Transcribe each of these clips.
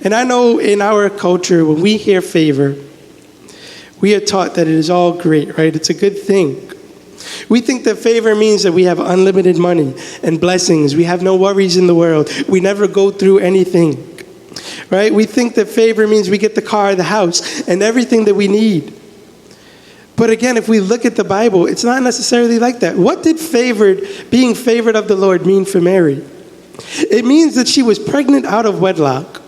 And I know in our culture, when we hear favor, we are taught that it is all great, right? It's a good thing. We think that favor means that we have unlimited money and blessings. We have no worries in the world. We never go through anything, right? We think that favor means we get the car, the house, and everything that we need. But again, if we look at the Bible, it's not necessarily like that. What did being favored of the Lord mean for Mary? It means that she was pregnant out of wedlock,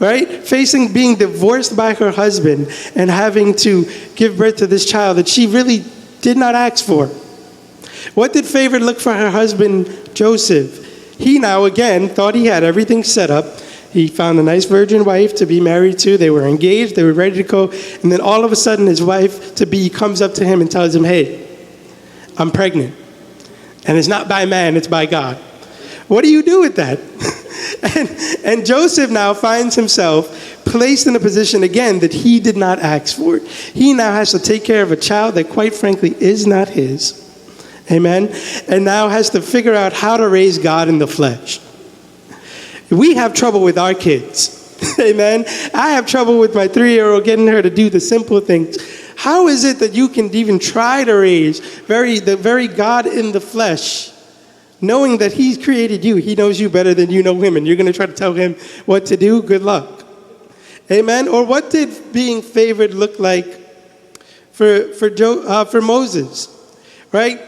right? Facing being divorced by her husband and having to give birth to this child that she really did not ask for. What did favor look for her husband, Joseph? He now, again, thought he had everything set up. He found a nice virgin wife to be married to. They were engaged. They were ready to go. And then all of a sudden, his wife-to-be comes up to him and tells him, hey, I'm pregnant. And it's not by man, it's by God. What do you do with that? and Joseph now finds himself placed in a position, again, that he did not ask for. He now has to take care of a child that, quite frankly, is not his. Amen? And now has to figure out how to raise God in the flesh. We have trouble with our kids. Amen? I have trouble with my 3-year-old getting her to do the simple things. How is it that you can even try to raise the very God in the flesh, knowing that he's created you? He knows you better than you know him, and you're going to try to tell him what to do? Good luck. Amen? Or what did being favored look like for Moses? Right?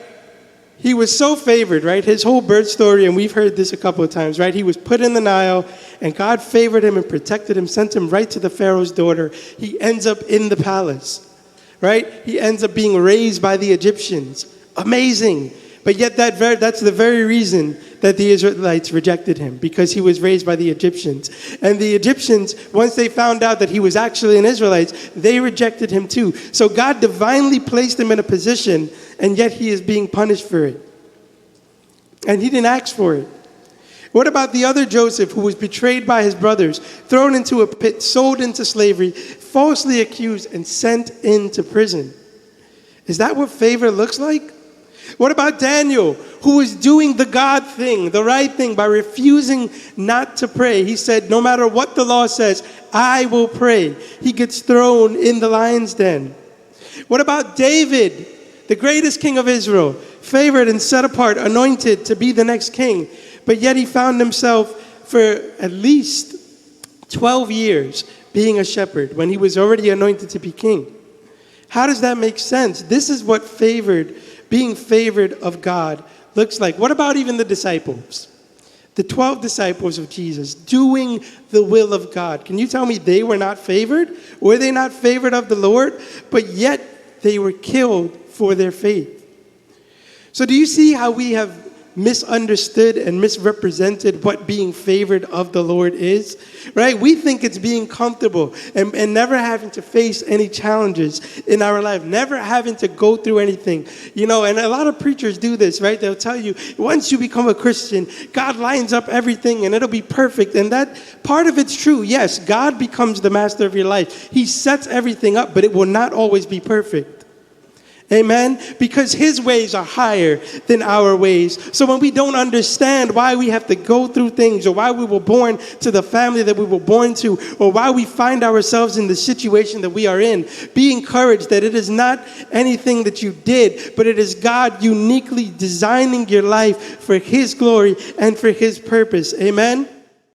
He was so favored, right? His whole birth story, and we've heard this a couple of times, right? He was put in the Nile, and God favored him and protected him, sent him right to the Pharaoh's daughter. He ends up in the palace, right? He ends up being raised by the Egyptians. Amazing. But yet that's the very reason that the Israelites rejected him, because he was raised by the Egyptians. And the Egyptians, once they found out that he was actually an Israelite, they rejected him too. So God divinely placed him in a position, and yet he is being punished for it. And he didn't ask for it. What about the other Joseph, who was betrayed by his brothers, thrown into a pit, sold into slavery, falsely accused, and sent into prison? Is that what favor looks like? What about Daniel, who was doing the God thing, the right thing, by refusing not to pray? He said, no matter what the law says, I will pray. He gets thrown in the lion's den. What about David, the greatest king of Israel, favored and set apart, anointed to be the next king? But yet he found himself for at least 12 years being a shepherd when he was already anointed to be king. How does that make sense? This is what being favored of God looks like. What about even the disciples? The 12 disciples of Jesus doing the will of God. Can you tell me they were not favored? Were they not favored of the Lord? But yet they were killed for their faith. So do you see how we have misunderstood and misrepresented what being favored of the Lord is? Right? We think it's being comfortable and never having to face any challenges in our life, never having to go through anything. You know, and a lot of preachers do this, right? They'll tell you, once you become a Christian, God lines up everything and it'll be perfect. And that part of it's true. Yes, God becomes the master of your life. He sets everything up, but it will not always be perfect. Amen? Because his ways are higher than our ways. So when we don't understand why we have to go through things, or why we were born to the family that we were born to, or why we find ourselves in the situation that we are in, be encouraged that it is not anything that you did, but it is God uniquely designing your life for his glory and for his purpose. Amen?